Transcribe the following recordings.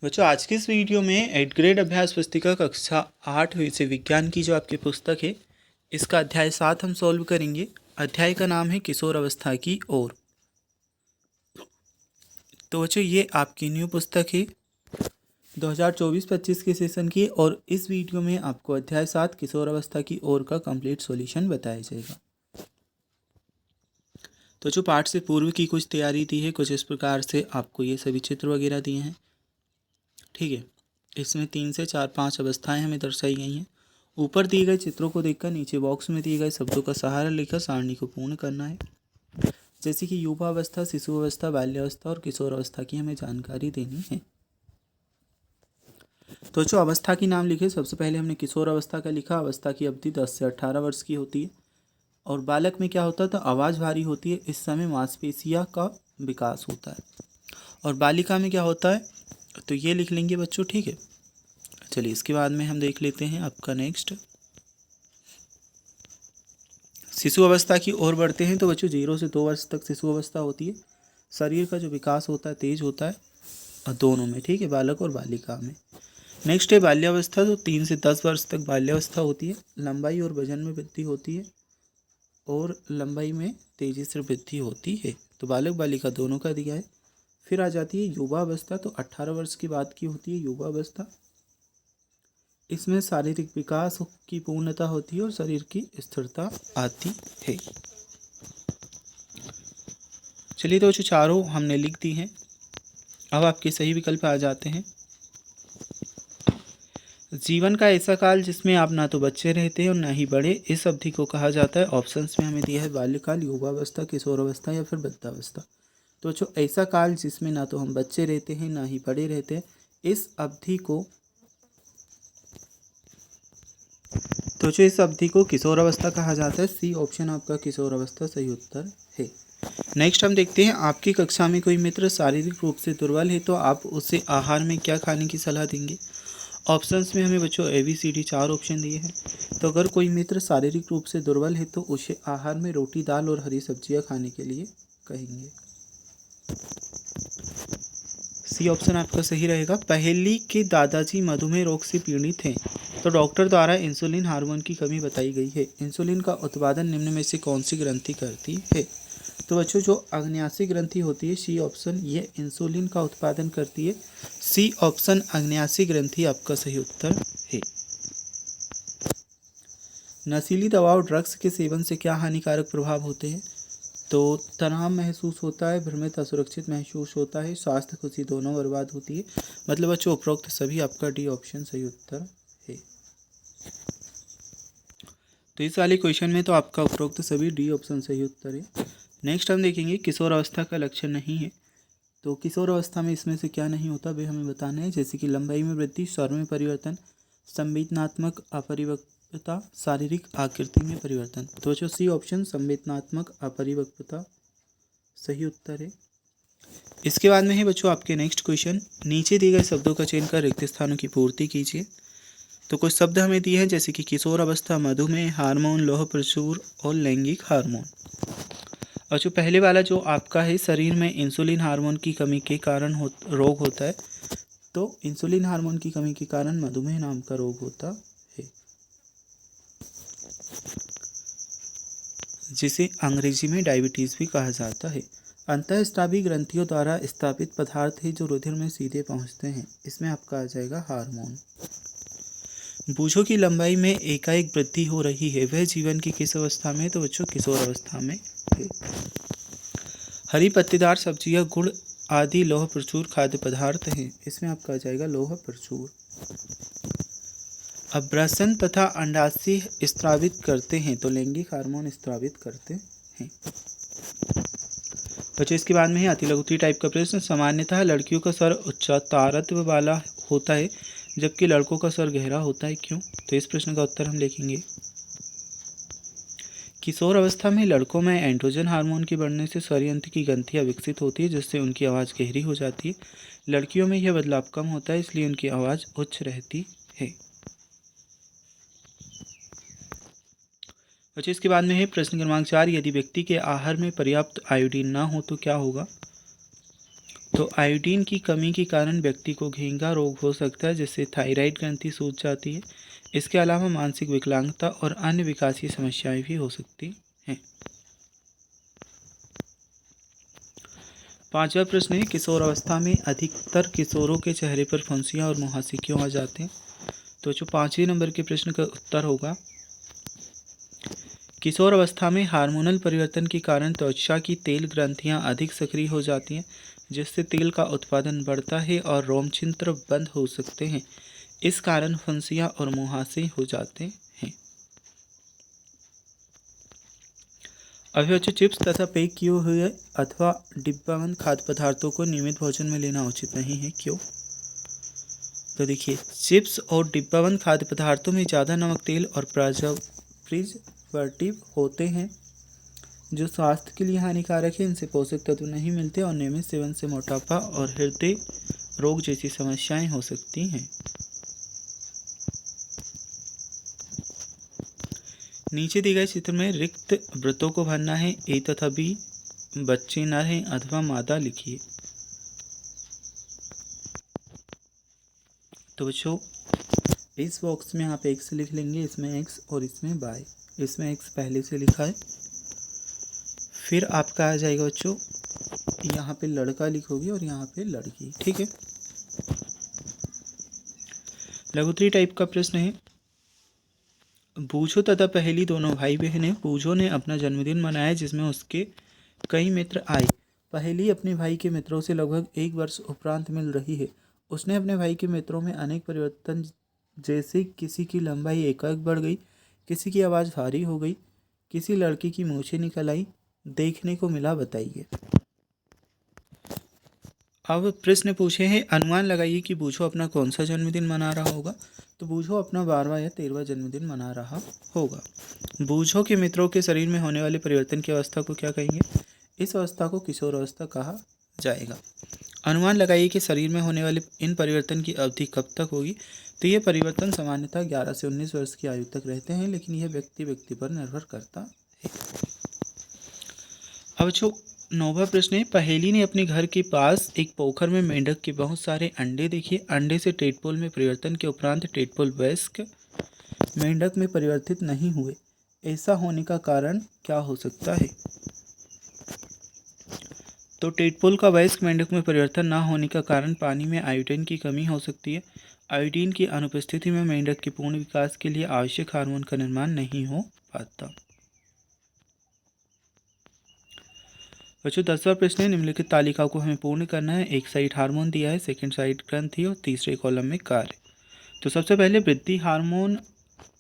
बच्चों आज की इस वीडियो में 8th ग्रेड अभ्यास पुस्तिका कक्षा 8 विषय विज्ञान की जो आपकी पुस्तक है इसका अध्याय 7 हम सॉल्व करेंगे। अध्याय का नाम है किशोर अवस्था की ओर। तो बच्चों ये आपकी न्यू पुस्तक है 2024-25 के सेशन की, और इस वीडियो में आपको अध्याय 7 किशोर अवस्था की ओर का कंप्लीट सॉल्यूशन बताया जाएगा। तो जो पाठ से पूर्व की कुछ तैयारी दी है, कुछ इस प्रकार से आपको ये सभी चित्र वगैरह दिए हैं, ठीक है। इसमें 3 से 4-5 अवस्थाएं हमें दर्शाई गई हैं। ऊपर दिए गए चित्रों को देखकर नीचे बॉक्स में दिए गए शब्दों का सहारा लेकर सारणी को पूर्ण करना है। जैसे कि युवावस्था, शिशु अवस्था, बाल्यावस्था और किशोर अवस्था की हमें जानकारी देनी है। तो जो अवस्था की नाम लिखे, सबसे पहले हमने किशोर अवस्था का लिखा। अवस्था की अवधि 10 से 18 वर्ष की होती है। और बालक में क्या होता है, तो आवाज़ भारी होती है, इस समय मांसपेशियाँ का विकास होता है। और बालिका में क्या होता है, तो ये लिख लेंगे बच्चों, ठीक है। चलिए इसके बाद में हम देख लेते हैं आपका नेक्स्ट शिशु अवस्था की ओर बढ़ते हैं। तो बच्चों 0 से 2 वर्ष तक शिशु अवस्था होती है। शरीर का जो विकास होता है तेज होता है, और दोनों में, ठीक है, बालक और बालिका में। नेक्स्ट है बाल्यावस्था। तो 3 से 10 वर्ष तक बाल्यावस्था होती है। लंबाई और वजन में वृद्धि होती है, और लंबाई में तेजी से वृद्धि होती है। तो बालक बालिका दोनों का दिया है। फिर आ जाती है युवा अवस्था। तो 18 वर्ष की बात की होती है युवा अवस्था। इसमें शारीरिक विकास की पूर्णता होती है और शरीर की स्थिरता आती है। चलिए तो जो चारों हमने लिख दी हैं, अब आपके सही विकल्प आ जाते हैं। जीवन का ऐसा काल जिसमें आप ना तो बच्चे रहते हैं और ना ही बड़े, इस अवधि को कहा जाता है। ऑप्शंस में हमें दिया है बाल्यकाल, युवावस्था, किशोरावस्था या फिर वृद्धावस्था। तो जो ऐसा काल जिसमें ना तो हम बच्चे रहते हैं ना ही बड़े रहते हैं, इस अवधि को किशोर अवस्था कहा जाता है। सी ऑप्शन आपका किशोर अवस्था सही उत्तर है। नेक्स्ट हम देखते हैं, आपकी कक्षा में कोई मित्र शारीरिक रूप से दुर्बल है तो आप उसे आहार में क्या खाने की सलाह देंगे। ऑप्शंस में हमें बच्चों ABCD 4 ऑप्शन दिए हैं। तो अगर कोई मित्र शारीरिक रूप से दुर्बल है तो उसे आहार में रोटी, दाल और हरी सब्जियां खाने के लिए कहेंगे। सी ऑप्शन आपका सही रहेगा। पहेली के दादाजी मधुमेह रोग से पीड़ित हैं, तो डॉक्टर द्वारा इंसुलिन हार्मोन की कमी बताई गई है। इंसुलिन का उत्पादन निम्न में से कौन सी ग्रंथि करती है। तो बच्चों जो आग्नेयाशी ग्रंथि होती है, सी ऑप्शन, ये इंसुलिन का उत्पादन करती है। सी ऑप्शन आग्नेयाशी ग्रंथि आपका सही उत्तर है। नशीली दवा और ड्रग्स के सेवन से क्या हानिकारक प्रभाव होते हैं। तो तनाव महसूस होता है, भ्रमित असुरक्षित महसूस होता है, स्वास्थ्य खुशी दोनों बर्बाद होती है। मतलब बच्चों उपरोक्त सभी आपका डी ऑप्शन सही उत्तर है। तो इस वाले क्वेश्चन में तो आपका उपरोक्त सभी डी ऑप्शन सही उत्तर है। नेक्स्ट हम देखेंगे किशोर अवस्था का लक्षण नहीं है। तो किशोर अवस्था में इसमें से क्या नहीं होता वे हमें बताना है। जैसे कि लंबाई में वृद्धि, स्वर में परिवर्तन, संवेदनात्मक अपरिपक्वता, शारीरिक आकृति में परिवर्तन। तो जो सी ऑप्शन संवेदनात्मक अपरिपक्वता सही उत्तर है। इसके बाद में है बच्चों आपके नेक्स्ट क्वेश्चन, नीचे दिए गए शब्दों का चयन कर रिक्त स्थानों की पूर्ति कीजिए। तो कुछ शब्द हमें दिए हैं जैसे कि किशोर अवस्था, मधुमेह, हार्मोन, लौह प्रचुर और लैंगिक हार्मोन। और जो पहले वाला जो आपका है, शरीर में इंसुलिन हार्मोन की कमी के कारण रोग होता है। तो इंसुलिन हार्मोन की कमी के कारण मधुमेह नाम का रोग होता है, जिसे अंग्रेजी में डायबिटीज़ भी कहा जाता है। अंतःस्रावी ग्रंथियों द्वारा स्थापित पदार्थ है जो रुधिर में सीधे पहुंचते हैं। इसमें आपका आ जाएगा हार्मोन। भुजों की लंबाई में एकाएक वृद्धि हो रही है, वह जीवन की किस अवस्था में। तो बच्चों किशोर अवस्था में है। हरी पत्तेदार सब्जियां, गुड़ आदि लौह प्रचुर खाद्य पदार्थ हैं। इसमें आपका आ जाएगा लौह प्रचुर। अभ्रसन तथा अंडाशय स्त्रावित करते हैं, तो लैंगिक हार्मोन स्त्रावित करते हैं। बच्चों इसके बाद में है अति लघुत्तरीय टाइप का प्रश्न, सामान्यतः लड़कियों का स्वर उच्चतारत्व वाला होता है जबकि लड़कों का स्वर गहरा होता है, क्यों। तो इस प्रश्न का उत्तर हम लिखेंगे। किशोर अवस्था में लड़कों में एंड्रोजन हार्मोन के बढ़ने से स्वरयंत्र की ग्रंथियां विकसित होती है, जिससे उनकी आवाज़ गहरी हो जाती है। लड़कियों में यह बदलाव कम होता है, इसलिए उनकी आवाज़ उच्च रहती है। बच्चों इसके बाद में है प्रश्न क्रमांक 4, यदि व्यक्ति के आहार में पर्याप्त आयोडीन ना हो तो क्या होगा। तो आयोडीन की कमी के कारण व्यक्ति को घेंगा रोग हो सकता है, जिससे थायराइड ग्रंथि सूज जाती है। इसके अलावा मानसिक विकलांगता और अन्य विकासीय समस्याएं भी हो सकती हैं। पांचवा प्रश्न है, किशोर अवस्था में अधिकतर किशोरों के चेहरे पर फुंसियाँ और मुहासे क्यों आ जाते हैं? तो जो 5वें नंबर के प्रश्न का उत्तर होगा, किशोर अवस्था में हार्मोनल परिवर्तन के कारण त्वचा की तेल ग्रंथियां अधिक सक्रिय हो जाती हैं, जिससे तेल का उत्पादन बढ़ता है और रोमछिद्र बंद हो सकते हैं। इस कारण फुंसियाँ और मुहासे हो जाते हैं। अभी बच्चों, चिप्स तथा पैक किए हुए अथवा डिब्बाबंद खाद्य पदार्थों को नियमित भोजन में लेना उचित नहीं है, क्यों? तो देखिए, चिप्स और डिब्बाबंद खाद्य पदार्थों में ज़्यादा नमक, तेल और प्रिजर्वेटिव होते हैं, जो स्वास्थ्य के लिए हानिकारक है। इनसे पोषक तत्व नहीं मिलते और नियमित सेवन से मोटापा और हृदय रोग जैसी समस्याएं हो सकती हैं। नीचे दिए गए चित्र में रिक्त वृत्तों को भरना है। ए तथा बी बच्चे नर हैं अथवा मादा लिखिए। तो बच्चों, इस बॉक्स में आप एक्स लिख लेंगे, इसमें एक्स और इसमें वाई। इसमें एक्स पहले से लिखा है। फिर आपका आ जाएगा बच्चों, यहाँ पे लड़का लिखोगे और यहाँ पे लड़की, ठीक है। लघुत्री टाइप का प्रश्न है, बूझो तथा पहेली दोनों भाई बहन हैं। बूझो ने अपना जन्मदिन मनाया, जिसमें उसके कई मित्र आए। पहेली अपने भाई के मित्रों से लगभग 1 वर्ष उपरांत मिल रही है। उसने अपने भाई के मित्रों में अनेक परिवर्तन, जैसे किसी की लंबाई एकाएक बढ़ गई, किसी की आवाज़ भारी हो गई, किसी लड़की की मूछें निकल आई, देखने को मिला, बताइए। अब प्रश्न पूछे हैं, अनुमान लगाइए कि बूझो अपना कौन सा जन्मदिन मना रहा होगा। तो बूझो अपना 12वां या 13वां जन्मदिन मना रहा होगा। बूझो के मित्रों के शरीर में होने वाले परिवर्तन की अवस्था को क्या कहेंगे? इस अवस्था को किशोर अवस्था कहा जाएगा। अनुमान लगाइए कि शरीर में होने वाले इन परिवर्तन की अवधि कब तक होगी। तो ये परिवर्तन सामान्यतः 11 से 19 वर्ष की आयु तक रहते हैं, लेकिन यह व्यक्ति व्यक्ति पर निर्भर करता है। अब जो 9वां प्रश्न है, पहेली ने अपने घर के पास एक पोखर में मेंढक के बहुत सारे अंडे देखे। अंडे से टेडपोल में परिवर्तन के उपरांत टेडपोल वयस्क मेंढक में परिवर्तित नहीं हुए। ऐसा होने का कारण क्या हो सकता है? तो टेडपोल का वयस्क मेंढक में परिवर्तन न होने का कारण पानी में आयोडीन की कमी हो सकती है। आयोडीन की अनुपस्थिति में मेंढक के पूर्ण विकास के लिए आवश्यक हार्मोन का निर्माण नहीं हो पाता। बच्चों, 10वां प्रश्न है, निम्नलिखित तालिका को हमें पूर्ण करना है। एक साइड हार्मोन दिया है, सेकंड साइड ग्रंथि और तीसरे कॉलम में कार्य। तो सबसे पहले वृद्धि हार्मोन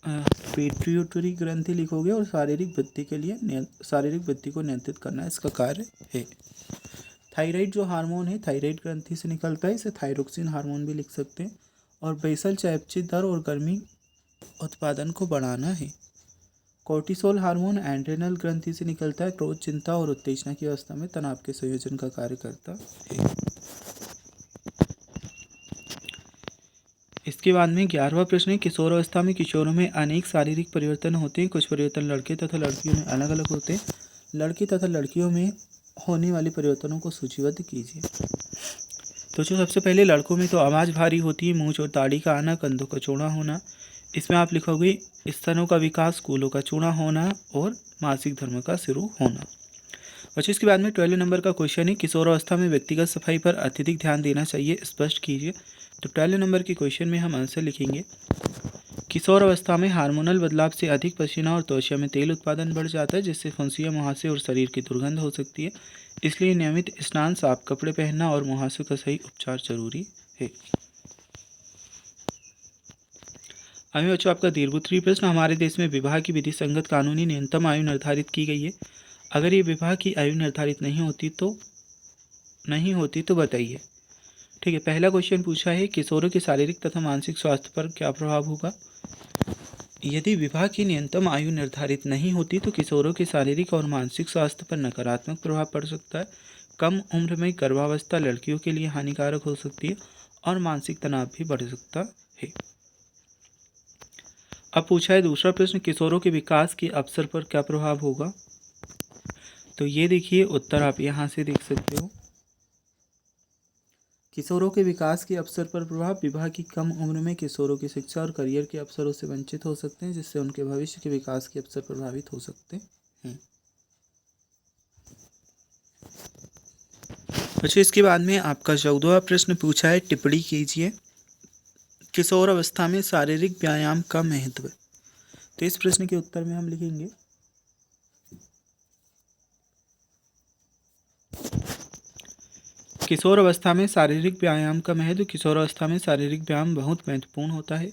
पिट्यूटरी ग्रंथि लिखोगे और शारीरिक वृद्धि के लिए शारीरिक वृद्धि को नियंत्रित करना इसका कार्य है। थायराइड जो हार्मोन है थायराइड ग्रंथि से निकलता है, इसे थायरोक्सिन हार्मोन भी लिख सकते हैं। और बेसल चयापचय दर और गर्मी उत्पादन को बढ़ाना है। कोर्टिसोल हार्मोन एड्रेनल ग्रंथि से निकलता है, क्रोध, चिंता और उत्तेजना की अवस्था में तनाव के संयोजन का कार्य करता है। इसके बाद में 11वां प्रश्न है, किशोर अवस्था में किशोरों में अनेक शारीरिक परिवर्तन होते हैं। कुछ परिवर्तन लड़के तथा लड़कियों में अलग अलग होते हैं। लड़के तथा लड़कियों में होने वाले परिवर्तनों को सूचीबद्ध कीजिए। तो जो सबसे पहले लड़कों में तो आवाज़ भारी होती है, मूंछ और दाढ़ी का आना, कंधों का चौड़ा होना। इसमें आप लिखोगे स्तनों का विकास, कूलों का चूड़ा होना और मासिक धर्म का शुरू होना। बच्चों, इसके बाद में 12 नंबर का क्वेश्चन है, किशोर अवस्था में व्यक्तिगत सफाई पर अत्यधिक ध्यान देना चाहिए, स्पष्ट कीजिए। तो 12 नंबर के क्वेश्चन में हम आंसर लिखेंगे, किशोर अवस्था में हार्मोनल बदलाव से अधिक पसीना और त्वचा में तेल उत्पादन बढ़ जाता है, जिससे फुंसियाँ, मुहासे और शरीर की दुर्गंध हो सकती है। इसलिए नियमित स्नान, साफ कपड़े पहनना और मुहासे का सही उपचार जरूरी है। अभी बच्चों, आपका दीर्घोत्तरीय प्रश्न, हमारे देश में विवाह की विधि संगत कानूनी न्यूनतम आयु निर्धारित की गई है। अगर ये विवाह की आयु निर्धारित नहीं होती तो बताइए। ठीक है, पहला क्वेश्चन पूछा है, किशोरों के शारीरिक तथा मानसिक स्वास्थ्य पर क्या प्रभाव होगा। यदि विवाह की न्यूनतम आयु निर्धारित नहीं होती तो किशोरों के शारीरिक और मानसिक स्वास्थ्य पर नकारात्मक प्रभाव पड़ सकता है। कम उम्र में गर्भावस्था लड़कियों के लिए हानिकारक हो सकती है और मानसिक तनाव भी बढ़ सकता है। अब पूछा है दूसरा प्रश्न, किशोरों के विकास के अवसर पर क्या प्रभाव होगा। तो ये देखिए उत्तर आप यहाँ से देख सकते हो। किशोरों के विकास के अवसर पर प्रभाव। विवाह की कम उम्र में किशोरों की शिक्षा और करियर के अवसरों से वंचित हो सकते हैं, जिससे उनके भविष्य के विकास के अवसर प्रभावित हो सकते हैं। अच्छा, इसके बाद में आपका 14वां प्रश्न पूछा है, टिप्पणी कीजिए। किशोर अवस्था में शारीरिक व्यायाम का महत्व। तो इस प्रश्न के उत्तर में हम लिखेंगे किशोर अवस्था में शारीरिक व्यायाम का महत्व। किशोर अवस्था में शारीरिक व्यायाम बहुत महत्वपूर्ण होता है,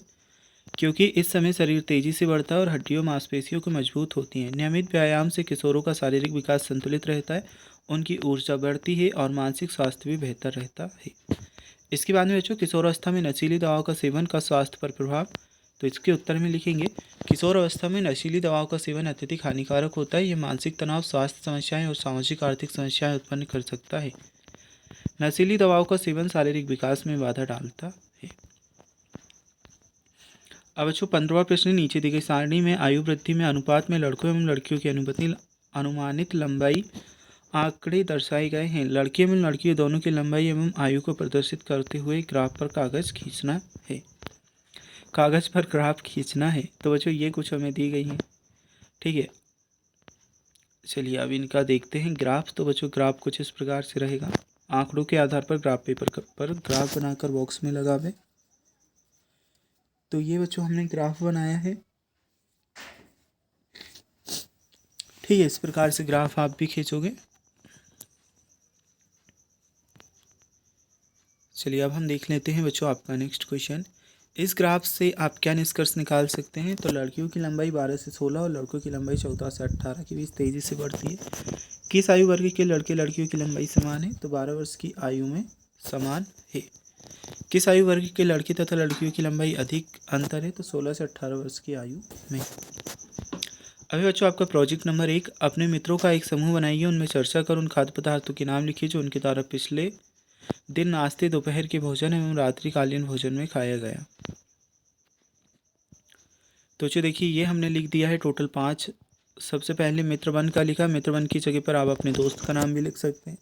क्योंकि इस समय शरीर तेजी से बढ़ता है और हड्डियों मांसपेशियों को मजबूत होती हैं। नियमित व्यायाम से किशोरों का शारीरिक विकास संतुलित रहता है, उनकी ऊर्जा बढ़ती है और मानसिक स्वास्थ्य भी बेहतर रहता है। इसके बाद में बच्चों, किशोर अवस्था में नशीली दवाओं का सेवन का स्वास्थ्य पर प्रभाव। तो इसके उत्तर में लिखेंगे किशोर अवस्था में नशीली दवाओं का सेवन अत्यधिक हानिकारक होता है। यह मानसिक तनाव, स्वास्थ्य समस्याएं और सामाजिक आर्थिक समस्याएं उत्पन्न कर सकता है। नशीली दवाओं का सेवन शारीरिक विकास में बाधा डालता है। अब बच्चों 15वां प्रश्न, नीचे दी गई सारणी में आयु वृद्धि में अनुपात में लड़कों एवं लड़कियों की अनुमानित लंबाई आंकड़े दर्शाए गए हैं। लड़के एवं लड़कियों दोनों की लंबाई एवं आयु को प्रदर्शित करते हुए ग्राफ पर कागज खींचना है। कागज पर ग्राफ खींचना है। तो बच्चों ये कुछ हमें दी गई हैं, ठीक है। चलिए अब इनका देखते हैं ग्राफ। तो बच्चों ग्राफ कुछ इस प्रकार से रहेगा। आंकड़ों के आधार पर ग्राफ पेपर पर ग्राफ बनाकर बॉक्स में लगावे। तो ये बच्चों हमने ग्राफ बनाया है, ठीक है। इस प्रकार से ग्राफ आप भी खींचोगे। चलिए अब हम देख लेते हैं बच्चों आपका नेक्स्ट क्वेश्चन। इस ग्राफ से आप क्या निष्कर्ष निकाल सकते हैं। तो लड़कियों की लंबाई 12 से 16 और लड़कों की लंबाई 14 से 18 के बीच तेजी से बढ़ती है। किस आयु वर्ग के लड़के लड़कियों की लंबाई समान है। तो 12 वर्ष की आयु में समान है। किस आयु वर्ग के लड़के तथा लड़कियों की लंबाई अधिक अंतर है। तो 16 से 18 वर्ष की आयु में। अभी बच्चों आपका प्रोजेक्ट नंबर 1, अपने मित्रों का एक समूह बनाइए, उनमें चर्चा कर उन खाद्य पदार्थों के नाम लिखिए जो उनके द्वारा पिछले दिन नाश्ते, दोपहर के भोजन एवं रात्रिकालीन भोजन में खाया गया। तो जो देखिए ये हमने लिख दिया है टोटल 5। सबसे पहले मित्रवन का लिखा। मित्रवन की जगह पर आप अपने दोस्त का नाम भी लिख सकते हैं।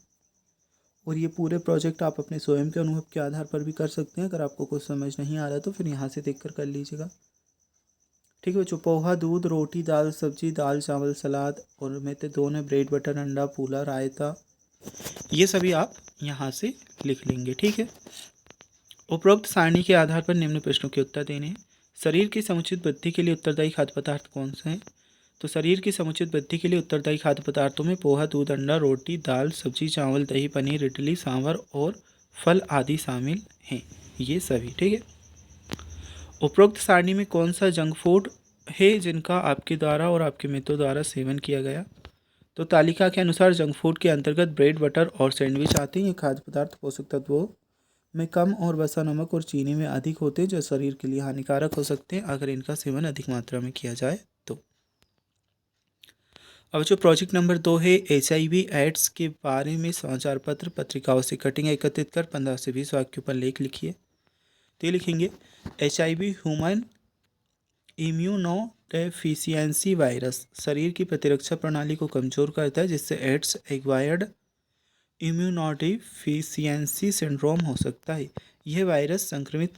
और ये पूरे प्रोजेक्ट आप अपने स्वयं के अनुभव के आधार पर भी कर सकते हैं। अगर आपको कुछ समझ नहीं आ रहा तो फिर यहाँ से देखकर कर लीजिएगा, ठीक है बच्चों। पोहा, दूध, रोटी, दाल, सब्जी, दाल, चावल, सलाद और में से 2 ने ब्रेड, बटर, अंडा, फूला, रायता, ये सभी आप यहाँ से लिख लेंगे, ठीक है। उपरोक्त सारणी के आधार पर निम्न प्रश्नों के उत्तर देने हैं। शरीर की समुचित वृद्धि के लिए उत्तरदायी खाद्य पदार्थ कौन से हैं। तो शरीर की समुचित वृद्धि के लिए उत्तरदायी खाद्य पदार्थों में पोहा, दूध, अंडा, रोटी, दाल, सब्जी, चावल, दही, पनीर, इडली, सांभर और फल आदि शामिल हैं, ये सभी, ठीक है। उपरोक्त सारणी में कौन सा जंक फूड है जिनका आपके द्वारा और आपके मित्रों द्वारा सेवन किया गया। तो तालिका के अनुसार जंक फूड के अंतर्गत ब्रेड, बटर और सैंडविच आते हैं। ये खाद्य पदार्थ पोषक तत्वों में कम और वसा, नमक और चीनी में अधिक होते हैं, जो शरीर के लिए हानिकारक हो सकते हैं अगर इनका सेवन अधिक मात्रा में किया जाए तो। अब जो प्रोजेक्ट नंबर 2 है, HIV एड्स के बारे में समाचार पत्र, पत्रिकाओं से कटिंग एकत्रित कर 15 से 20 वाक्यों पर लेख लिखिए। तो ये लिखेंगे HIV human immuno deficiency virus शरीर की प्रतिरक्षा प्रणाली को कमज़ोर करता है, जिससे एड्स एक्वायर्ड इम्यूनोडेफिशिएंसी सिंड्रोम हो सकता है। यह वायरस संक्रमित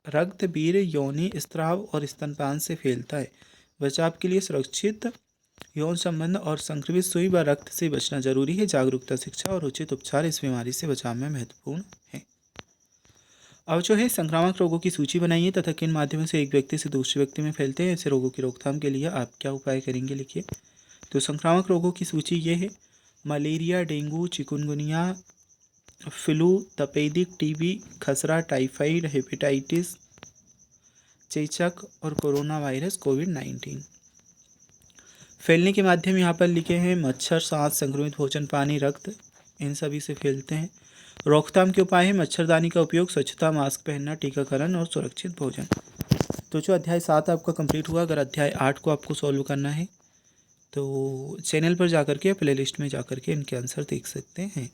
रक्त, वीर्य, योनि, स्त्राव और स्तनपान से फैलता है। बचाव के लिए सुरक्षित यौन संबंध और संक्रमित सुई व रक्त से बचना जरूरी है। जागरूकता, शिक्षा और उचित उपचार इस बीमारी से बचाव में महत्वपूर्ण है। अब जो है संक्रामक रोगों की सूची बनाइए तथा किन माध्यमों से एक व्यक्ति से दूसरे व्यक्ति में फैलते हैं। ऐसे रोगों की रोकथाम के लिए आप क्या उपाय करेंगे, लिखिए। तो संक्रामक रोगों की सूची ये है: मलेरिया, डेंगू, चिकुनगुनिया, फ्लू, तपेदिक, टीबी, खसरा, टाइफाइड, हेपेटाइटिस, चेचक और कोरोना वायरस कोविड-19। फैलने के माध्यम यहाँ पर लिखे हैं मच्छर, सांस, संक्रमित भोजन, पानी, रक्त, इन सभी से फैलते हैं। रोकथाम के उपाय है मच्छरदानी का उपयोग, स्वच्छता, मास्क पहनना, टीकाकरण और सुरक्षित भोजन। तो जो अध्याय 7 आपका कंप्लीट हुआ। अगर अध्याय 8 को आपको सॉल्व करना है तो चैनल पर जाकर के, प्लेलिस्ट में जाकर के इनके आंसर देख सकते हैं।